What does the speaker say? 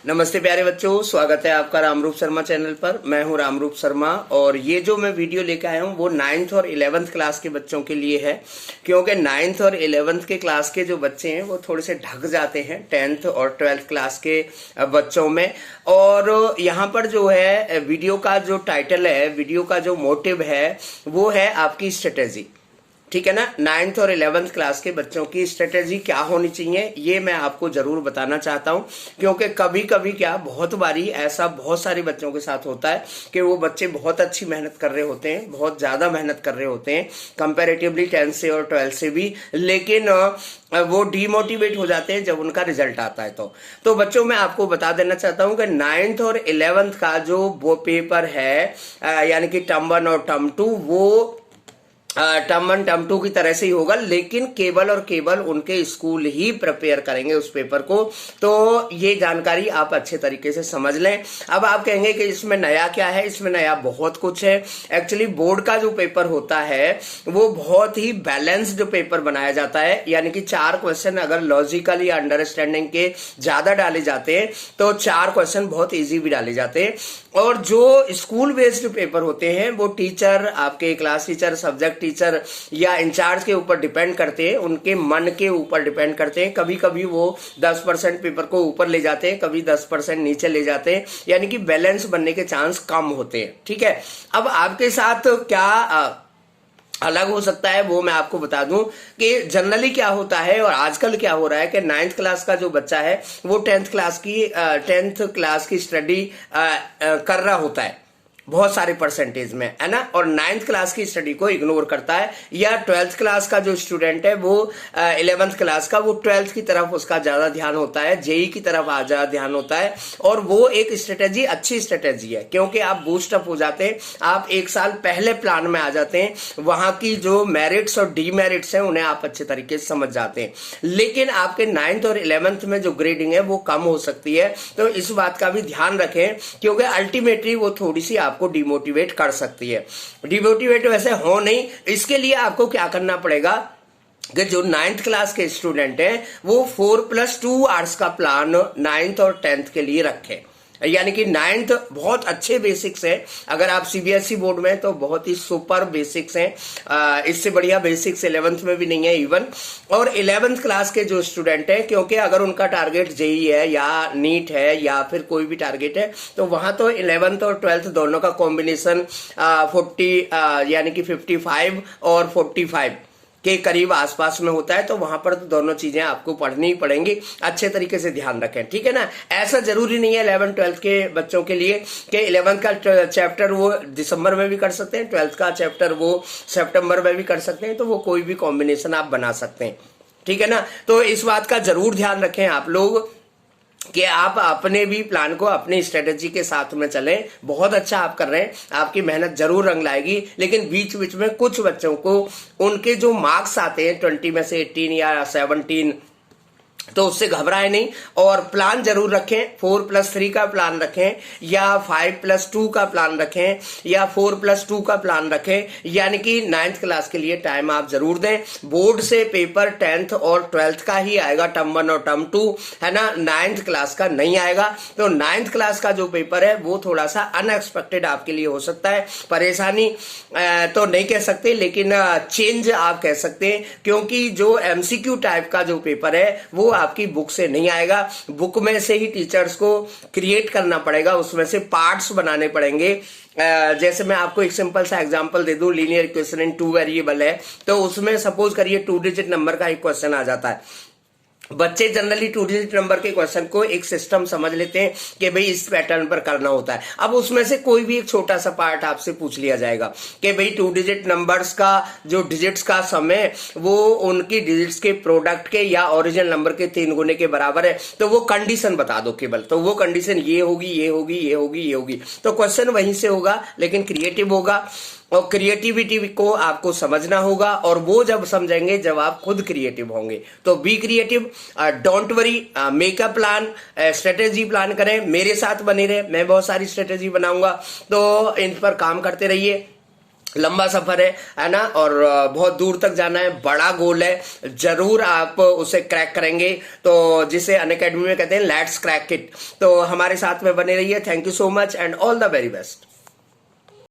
नमस्ते प्यारे बच्चों, स्वागत है आपका रामरूप शर्मा चैनल पर। मैं हूं रामरूप शर्मा और ये जो मैं वीडियो लेकर आया हूं वो 9th और 11th क्लास के बच्चों के लिए है, क्योंकि 9th और 11th के क्लास के जो बच्चे हैं वो थोड़े से ढक जाते हैं 10th और 12th क्लास के बच्चों में। और यहाँ पर जो है वीडियो का जो टाइटल है, वीडियो का जो मोटिव है वो है आपकी स्ट्रेटेजी। ठीक है ना। 9th और 11th क्लास के बच्चों की स्ट्रेटेजी क्या होनी चाहिए ये मैं आपको जरूर बताना चाहता हूं, क्योंकि कभी कभी क्या बहुत बारी ऐसा बहुत सारे बच्चों के साथ होता है कि वो बच्चे बहुत अच्छी मेहनत कर रहे होते हैं, बहुत ज्यादा मेहनत कर रहे होते हैं कंपैरेटिवली 10th से और 12th से भी, लेकिन वो डीमोटिवेट हो जाते हैं जब उनका रिजल्ट आता है। तो बच्चों मैं आपको बता देना चाहता हूं कि 9th और 11th का जो वो पेपर है, यानी कि टर्म 1 और टर्म 2, वो टर्म 1 टर्म 2 की तरह से ही होगा, लेकिन केवल और केवल उनके स्कूल ही प्रिपेयर करेंगे उस पेपर को। तो ये जानकारी आप अच्छे तरीके से समझ लें। अब आप कहेंगे कि इसमें नया क्या है? इसमें नया बहुत कुछ है। एक्चुअली बोर्ड का जो पेपर होता है वो बहुत ही बैलेंस्ड पेपर बनाया जाता है, यानी कि 4 क्वेश्चन अगर लॉजिकल या अंडरस्टैंडिंग के ज्यादा डाले जाते हैं तो 4 क्वेश्चन बहुत ईजी भी डाले जाते हैं। और जो स्कूल बेस्ड पेपर होते हैं वो टीचर, आपके क्लास टीचर, सब्जेक्ट टीचर या इंचार्ज के ऊपर डिपेंड करते हैं, उनके मन के ऊपर डिपेंड करते हैं। कभी कभी वो 10% पेपर को ऊपर ले जाते हैं, कभी 10% नीचे ले जाते हैं, यानी कि बैलेंस बनने के चांस कम होते हैं। ठीक है। अब आपके साथ क्या अलग हो सकता है वो मैं आपको बता दूं कि जनरली क्या होता है और आजकल क्या हो रहा है कि 9th क्लास का जो बच्चा है वो 10th क्लास की स्टडी कर रहा होता है बहुत सारे परसेंटेज में, है ना, और 9th क्लास की स्टडी को इग्नोर करता है। या 12th क्लास का जो स्टूडेंट है वो 11th क्लास का वो 12th की तरफ उसका ज्यादा ध्यान होता है, जेई की तरफ ज्यादा ध्यान होता है। और वो एक स्ट्रेटेजी अच्छी स्ट्रेटेजी है, क्योंकि आप बूस्ट अप हो जाते हैं, आप एक साल पहले प्लान में आ जाते हैं, वहां की जो मेरिट्स और डीमेरिट्स हैं उन्हें आप अच्छे तरीके से समझ जाते हैं। लेकिन आपके 9th और 11th में जो ग्रेडिंग है वो कम हो सकती है, तो इस बात का भी ध्यान रखें, क्योंकि अल्टीमेटली वो थोड़ी सी को डिमोटिवेट कर सकती है। डिमोटिवेट वैसे हो नहीं, इसके लिए आपको क्या करना पड़ेगा कि जो 9th क्लास के स्टूडेंट हैं वो 4+2 आवर्स का प्लान 9th और 10th के लिए रखें। यानी कि 9th बहुत अच्छे बेसिक्स हैं, अगर आप सीबीएसई बोर्ड में तो बहुत ही सुपर बेसिक्स हैं, इससे बढ़िया बेसिक्स 11th में भी नहीं है इवन। और 11th क्लास के जो स्टूडेंट हैं, क्योंकि अगर उनका टारगेट जेई है या नीट है या फिर कोई भी टारगेट है, तो वहां तो 11th और 12th दोनों का कॉम्बिनेशन 40 यानी कि 55 और 45 के करीब आसपास में होता है। तो वहां पर तो दोनों चीजें आपको पढ़नी ही पड़ेंगी, अच्छे तरीके से ध्यान रखें। ठीक है ना। ऐसा जरूरी नहीं है 11th 12th के बच्चों के लिए कि 11th का चैप्टर वो दिसंबर में भी कर सकते हैं, 12th का चैप्टर वो सितंबर में भी कर सकते हैं, तो वो कोई भी कॉम्बिनेशन आप बना सकते हैं। ठीक है ना। तो इस बात का जरूर ध्यान रखें आप लोग कि आप अपने भी प्लान को अपनी स्ट्रेटेजी के साथ में चलें। बहुत अच्छा आप कर रहे हैं, आपकी मेहनत जरूर रंग लाएगी, लेकिन बीच बीच में कुछ बच्चों को उनके जो मार्क्स आते हैं 20 में से 18 या 17, तो उससे घबराए नहीं और प्लान जरूर रखें। 4+3 का प्लान रखें या 5+2 का प्लान रखें या 4+2 का प्लान रखें, यानी कि 9th क्लास के लिए टाइम आप जरूर दें। बोर्ड से पेपर 10th और 12th का ही आएगा, टर्म 1 और टर्म 2, है ना, 9th क्लास का नहीं आएगा। तो 9th क्लास का जो पेपर है वो थोड़ा सा अनएक्सपेक्टेड आपके लिए हो सकता है। परेशानी तो नहीं कह सकते, लेकिन चेंज आप कह सकते हैं, क्योंकि जो एमसीक्यू टाइप का जो पेपर है वो आपकी बुक से नहीं आएगा। बुक में से ही टीचर्स को क्रिएट करना पड़ेगा, उसमें से पार्ट्स बनाने पड़ेंगे। जैसे मैं आपको एक सिंपल सा एग्जांपल दे दूं, लीनियर इक्वेशन इन 2 वेरिएबल है, तो उसमें सपोज करिए 2 डिजिट नंबर का एक क्वेश्चन आ जाता है। बच्चे जनरली 2 डिजिट नंबर के क्वेश्चन को एक सिस्टम समझ लेते हैं कि भाई इस पैटर्न पर करना होता है। अब उसमें से कोई भी एक छोटा सा पार्ट आपसे पूछ लिया जाएगा कि भाई 2 डिजिट नंबर्स का जो डिजिट्स का समय वो उनकी डिजिट्स के प्रोडक्ट के या ओरिजिनल नंबर के 3 गुने के बराबर है, तो वो कंडीशन बता दो केवल, तो वो कंडीशन ये होगी, ये होगी, ये होगी, ये होगी। तो क्वेश्चन वहीं से होगा, लेकिन क्रिएटिव होगा और क्रिएटिविटी को आपको समझना होगा, और वो जब समझेंगे जब आप खुद क्रिएटिव होंगे। तो be creative, don't worry, make a plan, strategy plan करें, मेरे साथ बने रहे, मैं बहुत सारी स्ट्रेटेजी बनाऊंगा, तो इन पर काम करते रहिए। लंबा सफर है ना, और बहुत दूर तक जाना है, बड़ा गोल है, जरूर आप उसे क्रैक करेंगे। तो जिसे अनअकैडमी में कहते हैं लेट्स क्रैक इट। तो हमारे साथ में बने रहिए। Thank you so much and all the very best.